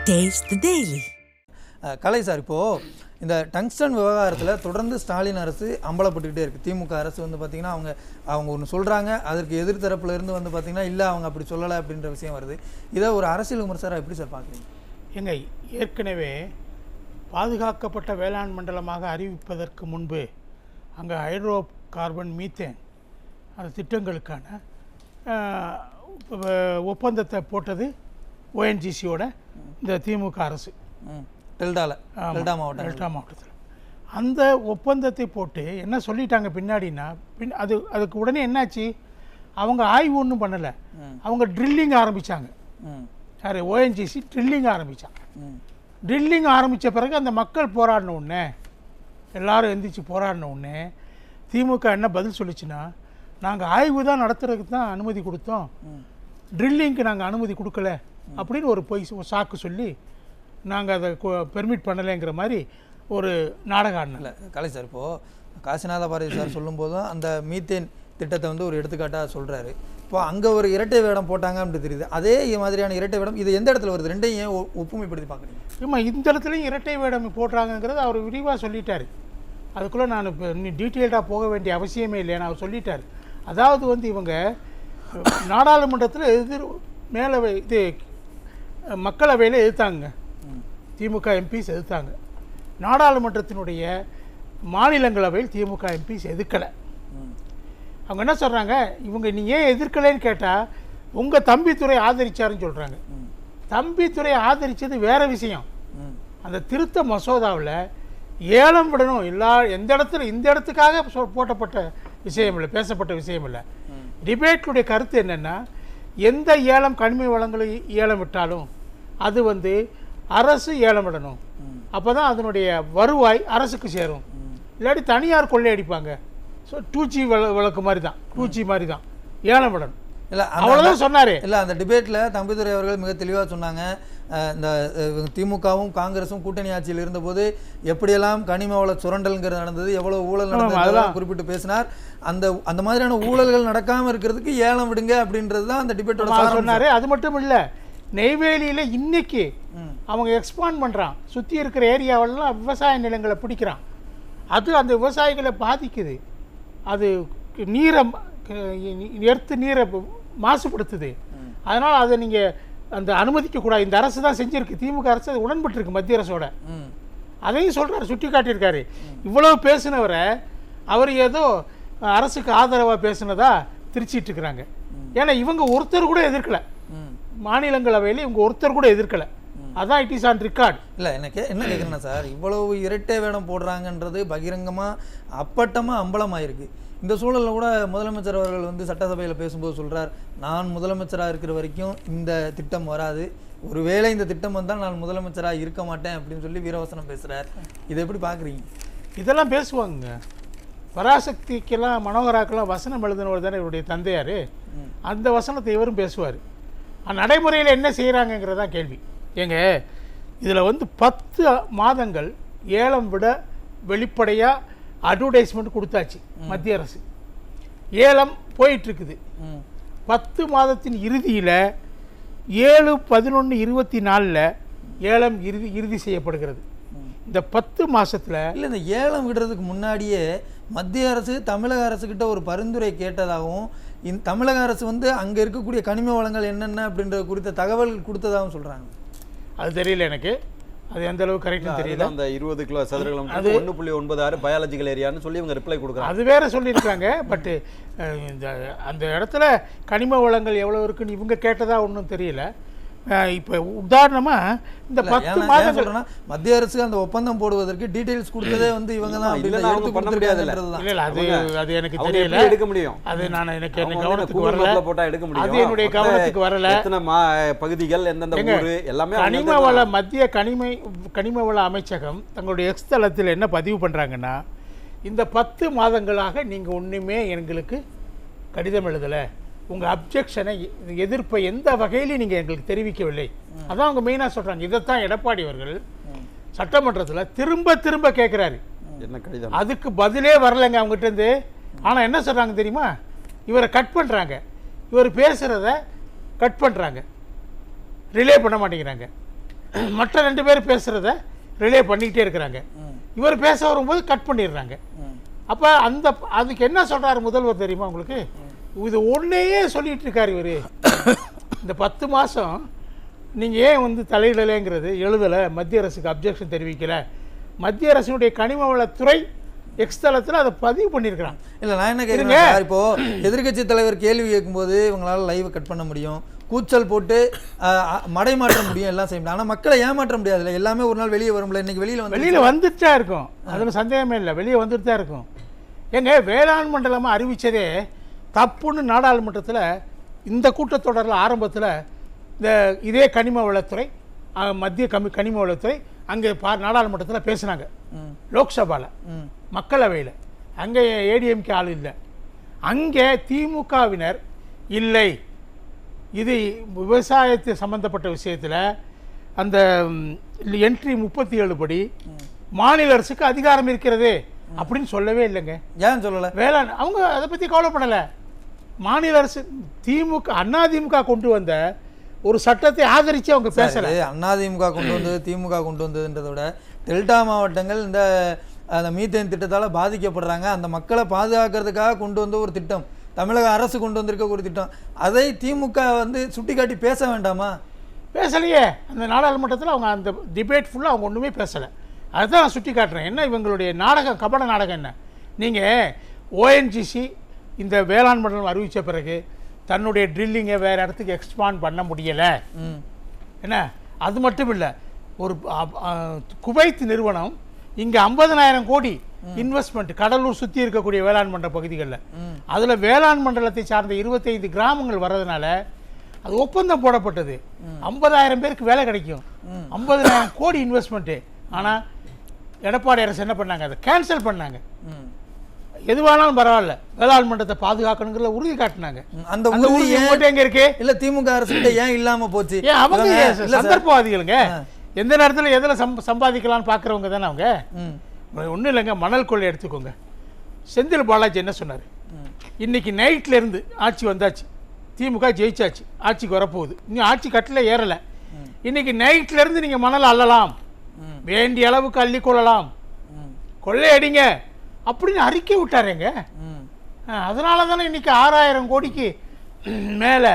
Taste the Daily. Kalai sir, இப்போது இந்த tungsten விவகாரத்தில் தொடர்ந்து ஸ்டாலின் அரசு அம்பலப்பட்டுக்கிட்டே இருக்குது. திமுக அரசு வந்து பார்த்திங்கன்னா அவங்க ஒன்று சொல்கிறாங்க, அதற்கு எதிர்த்தரப்புல இருந்து வந்து பார்த்திங்கன்னா இல்லை அவங்க அப்படி சொல்லலை அப்படின்ற விஷயம் வருது. இதை ஒரு அரசியல் விமர்சகராக எப்படி சார் பார்க்குறீங்க? எங்க ஏற்கனவே பாதுகாக்கப்பட்ட வேளாண் மண்டலமாக அறிவிப்பதற்கு முன்பு அங்கே ஹைட்ரோ கார்பன் மீத்தேன் அந்த திட்டங்களுக்கான ஒப்பந்தத்தை போட்டது ஓஎன்ஜிசியோட இந்த திமுக அரசு டெல்டா மாவட்டத்தில் அந்த ஒப்பந்தத்தை போட்டு என்ன சொல்லிட்டாங்க பின்னாடினா அதுக்கு உடனே என்னாச்சு, அவங்க ஆய்வு ஒன்றும் பண்ணலை, அவங்க ட்ரில்லிங் ஆரம்பித்தாங்க. யார்? ஓஎன்ஜிசி ட்ரில்லிங் ஆரம்பித்தாங்க. ட்ரில்லிங் ஆரம்பித்த பிறகு அந்த மக்கள் போராடின உடனே, எல்லாரும் எந்திரிச்சு போராடின உடனே திமுக என்ன பதில் சொல்லிச்சுன்னா, நாங்கள் ஆய்வு தான் நடத்துறதுக்கு தான் அனுமதி கொடுத்தோம், ட்ரில்லிங்க்கு நாங்கள் அனுமதி கொடுக்கல அப்படின்னு ஒரு சாக்கு சொல்லி நாங்கள் அதை பெர்மிட் பண்ணலைங்கிற மாதிரி ஒரு நாடகம் ஆடினல. கலை சார், இப்போது காசிநாத பாரதி சார் சொல்லும்போதும் அந்த மீத்தேன் திட்டத்தை வந்து ஒரு எடுத்துக்காட்டாக சொல்கிறாரு. இப்போ அங்கே ஒரு இரட்டை வேடம் போட்டாங்க அப்படின்னு தெரியுது. அதே மாதிரியான இரட்டை வேடம் இது எந்த இடத்துல வருது? ரெண்டையும் ஏன் ஒப்புமைப்படுத்தி பார்க்குறீங்க? ஆமாம், இந்த இடத்துலையும் இரட்டை வேடம் போடுறாங்கங்கிறது அவர் விரிவாக சொல்லிட்டார். அதுக்குள்ளே நான் இப்போ இன்னும் டீட்டெயில்டாக போக வேண்டிய அவசியமே இல்லைன்னு அவர் சொல்லிட்டார். அதாவது வந்து இவங்க நாடாளுமன்றத்தில் இது மக்களவையில் எதிர்த்தாங்க, திமுக எம்பிஸ் எதிர்த்தாங்க. நாடாளுமன்றத்தினுடைய மாநிலங்களவையில் திமுக எம்பிஸ் எதிர்க்கலை. அவங்க என்ன சொல்கிறாங்க, இவங்க நீ ஏன் எதிர்க்கலைன்னு கேட்டால் உங்கள் தம்பித்துறை ஆதரிச்சாருன்னு சொல்கிறாங்க. தம்பித்துறை ஆதரித்தது வேறு விஷயம். அந்த திருத்த மசோதாவில் ஏலம் விடணும் இந்த இடத்துக்காக போட்டப்பட்ட விஷயம் இல்லை, பேசப்பட்ட விஷயம் இல்லை. டிபேட்டுடைய கருத்து என்னென்னா, எந்த ஏலம் கனிம வளங்களை ஏலம் விட்டாலும் அது வந்து அரசு ஏலம் விடணும், அப்போ தான் அதனுடைய வருவாய் அரசுக்கு சேரும். இல்லாட்டி தனியார் கொள்ளையடிப்பாங்க. ஸோ 2G வழக்கு மாதிரி தான், 2G மாதிரி தான் ஏலம் விடணும். இல்லை, அவ்வளோதான் சொன்னார். இல்லை, அந்த டிபேட்டில் தம்பிதுரை அவர்கள் மிக தெளிவாக சொன்னாங்க, இந்த திமுகவும் காங்கிரஸும் கூட்டணி ஆட்சியில் இருந்தபோது எப்படியெல்லாம் கனிம வள சுரண்டல்ங்கிறது நடந்தது, எவ்வளோ ஊழல் நடந்தது அதெல்லாம் குறிப்பிட்டு பேசினார். அந்த மாதிரியான ஊழல்கள் நடக்காமல் இருக்கிறதுக்கு ஏலம் விடுங்க அப்படின்றது தான் அந்த டிபேட்டோட சொன்னார். அது மட்டும் இல்லை, நெய்வேலியில் இன்னைக்கு அவங்க எக்ஸ்பாண்ட் பண்ணுறான், சுற்றி இருக்கிற ஏரியாவெல்லாம் விவசாய நிலங்களை பிடிக்கிறான். அது அந்த விவசாயிகளை பாதிக்குது, அது நீரை நீரை மாசுபடுத்துது. அதனால் அதை நீங்கள் அந்த அனுமதிக்கக்கூடாது. இந்த அரசு தான் செஞ்சுருக்கு, திமுக அரசு அது உடன்பட்டுருக்கு மத்திய அரசோட. அதையும் சொல்கிறார், சுட்டி காட்டியிருக்காரு. இவ்வளவு பேசினவரை அவர் ஏதோ அரசுக்கு ஆதரவாக பேசினதா திரிச்சிட்டு இருக்கிறாங்க. ஏன்னா இவங்க ஒருத்தர் கூட எதிர்க்கலை, மாநிலங்களவையில் இவங்க ஒருத்தர் கூட எதிர்க்கலை. அதான் இட் இஸ் ஆன் ரெக்கார்ட். இல்லை, எனக்கு என்ன கேட்குறேன்னா சார், இவ்வளவு இரட்டை வேடம் போடுறாங்கன்றது பகிரங்கமாக அப்பட்டமாக அம்பலமாயிருக்கு. இந்த சூழலில் கூட முதலமைச்சர் அவர்கள் வந்து சட்டசபையில் பேசும்போது சொல்கிறார், நான் முதலமைச்சராக இருக்கிற வரைக்கும் இந்த திட்டம் வராது, ஒருவேளை இந்த திட்டம் வந்தால் நான் முதலமைச்சராக இருக்க மாட்டேன் அப்படின்னு சொல்லி வீரவசனம் பேசுகிறார். இதை எப்படி பார்க்குறீங்க? இதெல்லாம் பேசுவாங்க. பராசக்திக்கெல்லாம் மனோகராக்கெல்லாம் வசனம் எழுதினவர் தானே இவருடைய தந்தையார். அந்த வசனத்தை இவரும் பேசுவார். நடைமுறையில் என்ன செய்கிறாங்கங்கிறதான் கேள்வி. ஏங்க, இதில் வந்து 10 மாதங்கள் ஏலம் விட வெளிப்படையாக அட்வர்டைஸ்மெண்ட் கொடுத்தாச்சு மத்திய அரசு. ஏலம் போயிட்டுருக்குது. 10 மாதத்தின் இறுதியில் 7/11/24 ஏலம் இறுதி செய்யப்படுகிறது. இந்த 10 மாதத்தில் இல்லை, இந்த ஏலம் விடுறதுக்கு முன்னாடியே மத்திய அரசு தமிழக அரசுக்கிட்ட ஒரு பரிந்துரை கேட்டதாகவும், தமிழக அரசு வந்து அங்கே இருக்கக்கூடிய கனிம வளங்கள் என்னென்ன அப்படின்ற குறித்த தகவல் கொடுத்ததாகவும் சொல்கிறாங்க. அது தெரியல எனக்கு, அது எந்த அளவுக்கு கரெக்ட்னு தெரியல. அந்த 20 கிலோ சதுரகிலம் 1.96 பயாலஜிக்கல் ஏரியான்னு சொல்லி இவங்க ரிப்ளை கொடுக்குறாங்க. அது வேற சொல்லியிருக்காங்க. பட் அந்த இடத்துல கனிம வளங்கள் எவ்வளோ இருக்குன்னு இவங்க கேட்டதா ஒன்றும் தெரியல. இப்போ உதாரணமாக இந்த 10 மாதங்கள் மத்திய அரசு அந்த ஒப்பந்தம் போடுவதற்கு டீடைல்ஸ் கொடுத்ததே வந்து இவங்க தான் பண்ண முடியாது. இல்லை, அது எனக்கு தெரியல, எடுக்க முடியும். அது நான் எனக்கு கவனத்துக்கு வரல, போட்டா எடுக்க முடியும். அது என்னுடைய கவனத்துக்கு வரல. எத்தனை பகுதிகள், எந்தெந்த ஊர் எல்லாமே. கனிம வள மத்திய கனிம வள அமைச்சகம் தங்களுடைய எக்ஸ் தளத்தில் என்ன பதிவு பண்ணுறாங்கன்னா, இந்த 10 மாதங்களாக நீங்கள் ஒன்றுமே எங்களுக்கு கடிதம் எழுதலை, உங்கள் அப்ஜெக்ஷனை எதிர்ப்பை எந்த வகையிலையும் நீங்கள் எங்களுக்கு தெரிவிக்கவில்லை. அதான் அவங்க மெயினாக சொல்கிறாங்க. இதைத்தான் எடப்பாடி அவர்கள் சட்டமன்றத்தில் திரும்ப திரும்ப கேட்குறாரு. என்ன கடிதம்? அதுக்கு பதிலே வரலைங்க அவங்ககிட்டருந்து. ஆனால் என்ன சொல்கிறாங்க தெரியுமா, இவரை கட் பண்ணுறாங்க, இவர் பேசுகிறத கட் பண்ணுறாங்க, ரிலே பண்ண மாட்டேங்கிறாங்க. மற்ற 2 பேர் பேசுகிறத ரிலே பண்ணிக்கிட்டே இருக்கிறாங்க. இவர் பேச வரும்போது கட் பண்ணிடுறாங்க. அப்போ அதுக்கு என்ன சொல்கிறாரு முதல்வர் தெரியுமா உங்களுக்கு? இது ஒன்றையே சொல்லிட்டு இருக்கார் இவர். இந்த 10 மாதம் நீங்கள் ஏன் வந்து தலையிடலைங்கிறது எழுதலை, மத்திய அரசுக்கு அப்ஜெக்ஷன் தெரிவிக்கலை, மத்திய அரசினுடைய கனிம வளத்துறை எக்ஸ்தலத்தில் அதை பதிவு பண்ணியிருக்கிறான். இல்லை நான் என்ன கேட்குறேன், இப்போ எதிர்க்கட்சி தலைவர் கேள்வி கேட்கும்போது இவங்களால லைவ் கட் பண்ண முடியும், கூச்சல் போட்டு மடை மாற்ற முடியும், எல்லாம் செய்ய முடியும். ஆனால் மக்களை ஏமாற்ற முடியாது. இல்லை எல்லாமே ஒரு நாள் வெளியே வரும்ல. இன்னைக்கு வெளியில் வந்துட்டு தான் இருக்கும், அதில் சந்தேகமே இல்லை, வெளியே வந்துட்டு தான் இருக்கும். எங்க வேளாண் மண்டலமாக அறிவித்ததே தப்புன்னு நாடாளுமன்றத்தில் இந்த கூட்டத்தொடரில் ஆரம்பத்தில் இதே கனிம வளத்துறை மத்திய கனிம வளத்துறை அங்கே நாடாளுமன்றத்தில் பேசினாங்க. லோக்சபாவில், மக்களவையில். அங்கே ஏடிஎம்கே ஆள் இல்லை. அங்கே திமுகவினர் இல்லை, இது விவசாயத்தை சம்பந்தப்பட்ட விஷயத்தில் அந்த என்ட்ரி 37 படி மாநில அரசுக்கு அதிகாரம் இருக்கிறது அப்படின்னு சொல்லவே இல்லைங்க. ஏன் சொல்லலை? வேளாண் அவங்க அதை பற்றி கவலைப்படலை. மாநில அரசு அதிமுக கொண்டு வந்த ஒரு சட்டத்தை ஆதரித்து அவங்க பேசலை. அதிமுக கொண்டு வந்தது திமுக கொண்டு வந்ததுன்றதை விட டெல்டா மாவட்டங்கள் இந்த அந்த மீத்தேன் திட்டத்தால் பாதிக்கப்படுறாங்க, அந்த மக்களை பாதுகாக்கிறதுக்காக கொண்டு வந்த ஒரு திட்டம், தமிழக அரசு கொண்டு வந்திருக்க ஒரு திட்டம், அதை திமுக வந்து சுட்டிக்காட்டி பேச வேண்டாமா? பேசலையே. அந்த நாடாளுமன்றத்தில் அவங்க அந்த டிபேட் ஃபுல்லாக அவங்க ஒன்றுமே பேசலை. அதுதான் நான் சுட்டி காட்டுறேன். என்ன இவங்களுடைய நாடகம், கபட நாடகம் என்ன? நீங்கள் ஓஎன்ஜிசி இந்த வேளாண் மண்டலம் அறிவித்த பிறகு தன்னுடைய ட்ரில்லிங்கை வேறு இடத்துக்கு எக்ஸ்பாண்ட் பண்ண முடியலை. என்ன அது மட்டும் இல்லை, ஒரு குவைத் நிறுவனம் இங்கே 50,000 கோடி இன்வெஸ்ட்மெண்ட் கடலூர் சுற்றி இருக்கக்கூடிய வேளாண் மண்டல பகுதிகளில், அதில் வேளாண் மண்டலத்தை சார்ந்த 25 கிராமங்கள் வர்றதுனால அது ஒப்பந்தம் போடப்பட்டது. 50,000 பேருக்கு வேலை கிடைக்கும், 50,000 கோடி இன்வெஸ்ட்மெண்ட்டு. ஆனால் எடப்பாடி அரசு என்ன பண்ணாங்க? அதை கேன்சல் பண்ணாங்க. எதுவானாலும் பரவாயில்ல, வேளாண் மண்டலத்தை பாதுகாக்கணுங்கிற உறுதி காட்டினாங்க. அந்த உறுதி எங்க இருக்கு? இல்ல திமுக அரசு ஏன் இல்லாம போச்சு? ஏன் அவங்க சந்தர்ப்பவாதிகளுங்க, எந்த நேரத்தில் எதில் சம்பாதிக்கலாம்னு பார்க்குறவங்க தானே அவங்க. ஒன்றும் இல்லைங்க, மணல் கொள்ளை எடுத்துக்கோங்க. செந்தில் பாலாஜி என்ன சொன்னார்? இன்னைக்கு நைட்ல இருந்து ஆட்சி வந்தாச்சு, திமுக ஜெயிச்சாச்சு, ஆட்சிக்கு வரப்போகுது, இன்னும் ஆட்சி கட்டில் ஏறலை, இன்னைக்கு நைட்ல இருந்து நீங்கள் மணல் அள்ளலாம், வேண்டிய அளவுக்கு அள்ளி கொள்ளலாம், கொள்ளையடிங்க அப்படின்னு அறிக்கை விட்டாருங்க. அதனால தானே இன்னைக்கு 6,000 கோடிக்கு மேலே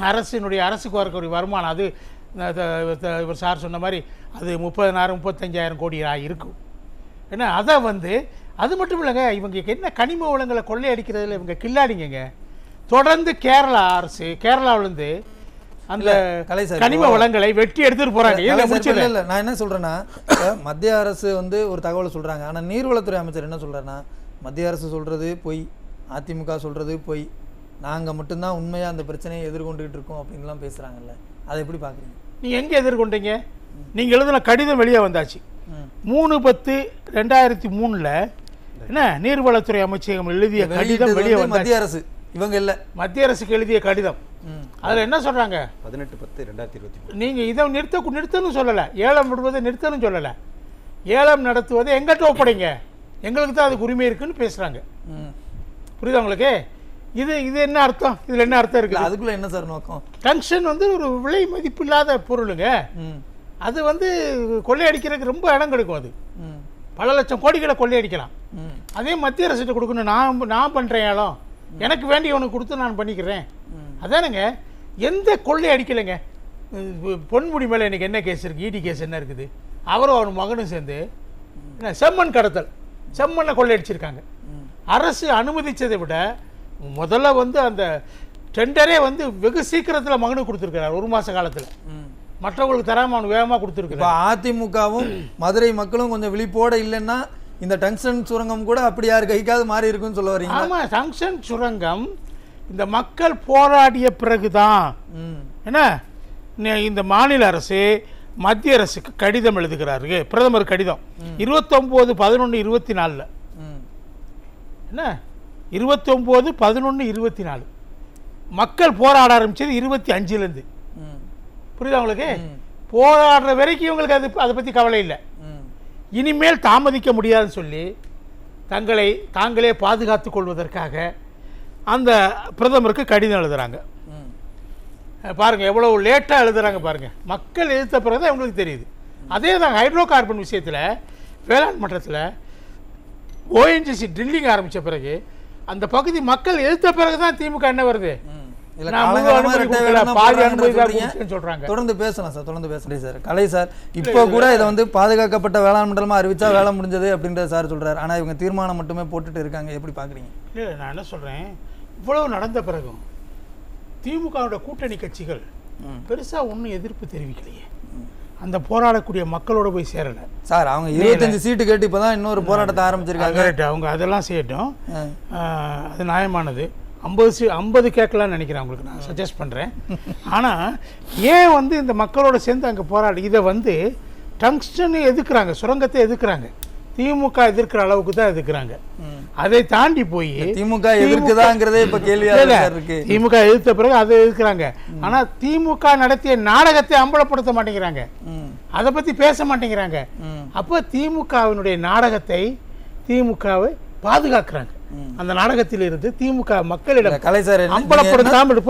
அரசுக்கு வரக்கூடிய வருமானம். அது இவர் சார் சொன்ன மாதிரி அது 30,000-35,000 கோடி இருக்கும். ஏன்னா அதை வந்து அது மட்டும் இல்லைங்க, இவங்க என்ன கனிம வளங்களை கொள்ளையடிக்கிறதுல இவங்க கில்லாடிங்க. தொடர்ந்து கேரளாவிலேருந்து அந்த கனிம வளங்களை வெட்டி எடுத்துட்டு போறாங்க. இல்ல நான் என்ன சொல்றேன்னா, மத்திய அரசு வந்து ஒரு தகவல் சொல்றாங்க, ஆனா நீர்வளத்துறை அமைச்சர் என்ன சொல்றாருன்னா, மத்திய அரசு சொல்றது பொய், அதிமுக சொல்றது பொய், நாங்க மட்டும்தான் உண்மையா அந்த பிரச்சனையை எதிர்கொண்டுகிட்டு இருக்கோம் அப்படின்லாம் பேசுறாங்கல்ல, அதை எப்படி பாக்குறீங்க? நீங்க எங்க எதிர்கொண்டீங்க? நீங்க எழுதின கடிதம் வெளியே வந்தாச்சு 3/10/2003 என்ன நீர்வளத்துறை அமைச்சகம் எழுதிய கடிதம் வெளியே வந்தாச்சு. மத்திய அரசு இவங்க இல்ல, மத்திய அரசுக்கு எழுதிய கடிதம். அதில் என்ன சொல்றாங்க? 18/10/2023 நீங்க இதை நிறுத்தணும் சொல்லலை, ஏலம் விடுவதை நிறுத்தணும் சொல்லலை, ஏலம் நடத்துவதை எங்கிட்ட ஒப்படைங்க, எங்களுக்கு தான் அதுக்கு உரிமை இருக்குன்னு பேசுறாங்க. புரியுதா உங்களுக்கு? இது என்ன அர்த்தம்? இதுல என்ன அர்த்தம் இருக்கு? அதுக்குள்ள என்ன சார் நோக்கம்? டங்ஸ்டன் வந்து ஒரு விலை மதிப்பு இல்லாத பொருளுங்க. அது வந்து கொள்ளையடிக்கிறதுக்கு ரொம்ப இடம் கிடைக்கும். அது பல லட்சம் கோடிகளை கொள்ளையடிக்கலாம். அதே மத்திய அரசுகிட்ட கொடுக்கணும். நான் பண்றேன் ஏலம், எனக்கு வேண்டியவனுக்கு கொடுத்து நான் பண்ணிக்கிறேன். அதானுங்க, எந்த கொள்ளை அடிக்கலைங்க. பொன்முடி மேலே எனக்கு என்ன கேஸ் இருக்குது? இடி கேஸ் என்ன இருக்குது? அவரும் அவர் மகனும் சேர்ந்து என்ன செம்மண் கடத்தல், செம்மண்ணை கொள்ளையடிச்சிருக்காங்க. அரசு அனுமதிச்சதை விட முதல்ல வந்து அந்த டெண்டரே வந்து வெகு சீக்கிரத்தில் மகனுக்கு கொடுத்துருக்கிறார், 1 மாத காலத்தில். மற்றவங்களுக்கு தராம அவனு வேகமாக கொடுத்துருக்காரு. அதிமுகவும் மதுரை மக்களும் கொஞ்சம் விழிப்போட இல்லைன்னா இந்த டங்ஸ்டன் சுரங்கம் கூட அப்படி யார் கைக்காவது மாறி இருக்குன்னு சொல்ல வரீங்க? ஆமாம், டங்ஸ்டன் சுரங்கம் இந்த மக்கள் போராடிய பிறகுதான் என்ன இந்த மாநில அரசு மத்திய அரசுக்கு கடிதம் எழுதுகிறாரு. பிரதமர் கடிதம் 29/11/24 என்ன 29/11/24 மக்கள் போராட ஆரம்பிச்சது 25லேருந்து. புரியுதா உங்களுக்கு? போராடுற வரைக்கும் இவங்களுக்கு அதை பற்றி கவலை இல்லை. இனிமேல் தாமதிக்க முடியாதுன்னு சொல்லி தாங்களே பாதுகாத்துக் கொள்வதற்காக அந்த பிரதமருக்கு கடிதம் எழுதுறாங்க. பாருங்க எவ்வளவு லேட்டாக எழுதுறாங்க பாருங்க. மக்கள் எதிர்த்த பிறகு தான் உங்களுக்கு தெரியுது. அதே தான் ஹைட்ரோ கார்பன் விஷயத்தில் வேளாண் மன்றத்தில் ஓஎன்ஜிசி ட்ரில்லிங் ஆரம்பித்த பிறகு அந்த பகுதி மக்கள் எதிர்த்த பிறகு தான் திமுக என்ன வருது, இல்ல நான் முழு காலங்காலமா அனுமதி இரட்டை கொடுக்கல, வேடம் பாதி போடுறாங்கன்னு அனுமதி தான் சொல்றீங்க. கொடுத்தேன்னு சொல்றாங்க. தொடர்ந்து பேசலாம் சார், தொடர்ந்து பேசுறேன் சார். கலை சார் இப்போ கூட இதை வந்து பாதுகாக்கப்பட்ட வேளாண் மண்டலமா அறிவிச்சா வேலை முடிஞ்சது அப்படின்றத சார் சொல்றாரு. ஆனா இவங்க தீர்மானம் மட்டுமே போட்டுட்டு இருக்காங்க, எப்படி பாக்குறீங்க? இல்லை நான் என்ன சொல்கிறேன், இவ்வளவு நடந்த பிறகும் திமுகவோட கூட்டணி கட்சிகள் பெருசாக ஒன்றும் எதிர்ப்பு தெரிவிக்கலையே. அந்த போராடக்கூடிய மக்களோட போய் சேரலை சார். அவங்க 25 சீட்டு கேட்டு இப்பதான் இன்னொரு போராட்டத்தை ஆரம்பிச்சிருக்காங்க. கரெக்ட், அவங்க அதெல்லாம் செய்யட்டும், அது நியாயமானது. 50 கேட்கலான்னு நினைக்கிறேன், உங்களுக்கு நான் சஜஸ்ட் பண்ணுறேன். ஆனால் ஏன் வந்து இந்த மக்களோட சேர்ந்து அங்கே போராடி இதை வந்து டங்ஸ்டன் எதிர்க்கிறாங்க, சுரங்கத்தை எதிர்க்கிறாங்க, திமுக எதிர்க்கிற அளவுக்கு தான் எதிர்க்கிறாங்க. அதை தாண்டி போய் திமுக எதிர்க்குதாங்கிறதே இப்ப கேள்வியாக இருக்கு. திமுக எதிர்த்த பிறகு அதை எதிர்க்கிறாங்க. ஆனா திமுக நடத்திய நாடகத்தை அம்பலப்படுத்த மாட்டேங்கிறாங்க, அதை பத்தி பேச மாட்டேங்கிறாங்க. அப்போ திமுகவினுடைய நாடகத்தை திமுகவை பாதுகாக்கிறாங்க. அந்த நாடகத்தில் இருந்து திமுக மக்களிடம் கலை சார் அம்பலப்படுத்தாமல்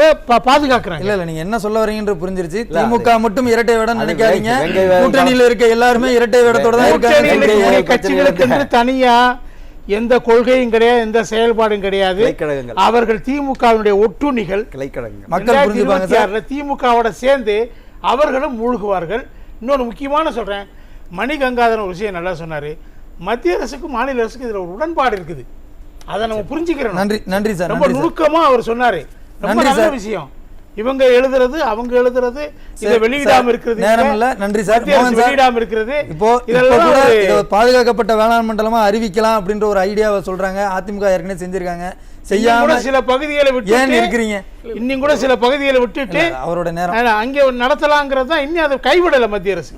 பாதுகாக்கிறாங்க. இல்ல நீங்க என்ன சொல்ல வரீங்கன்ற புரிஞ்சிருச்சு. திமுக மட்டும் இரட்டை வேடம் நினைக்காதீங்க, கூட்டணியில இருக்க எல்லாருமே இரட்டை வேடத்தோட தான் இருக்காங்க. கட்சிகளுக்கு என்று தனியா எந்த கொள்கையும் கிடையாது, எந்த செயல்பாடும் கிடையாது. அவர்கள் திமுகவினுடைய ஒட்டுணிகள். மக்கள் புரிஞ்சுப்பாங்க. திமுகவோட சேர்ந்து அவர்களும் மூழ்குவார்கள். இன்னொரு முக்கியமான சொல்றேன், மணிகங்காதரன் ஒரு விஷயம் நல்லா சொன்னாரு, மத்திய அரசுக்கும் மாநில அரசுக்கும் இதுல ஒரு உடன்பாடு இருக்குது, அதை நம்ம புரிஞ்சுக்கிறோம். நன்றி சார். ரொம்ப நுணுக்கமா அவர் சொன்னாரு, ரொம்ப நல்ல விஷயம். இவங்க எழுதுறது அவங்க எழுதுறது இதை வெளியிடாம இருக்கிறது நேரம் இல்ல. நன்றி சார். வெளியிடாம இருக்கிறது. இப்போ இதெல்லாம் பாதுகாக்கப்பட்ட வேளாண் மண்டலமா அறிவிக்கலாம் அப்படின்ற ஒரு ஐடியாவை சொல்றாங்க. அதிமுக ஏற்கனவே செஞ்சிருக்காங்க. செய்யாம சில பகுதிகளை விட்டு ஏன் இருக்கிறீங்க? இன்னும் கூட சில பகுதிகளை விட்டுட்டு அவரோட நேரம் அங்கே நடத்தலாங்கிறது தான் இன்னும் அதை கைவிடல மத்திய அரசு.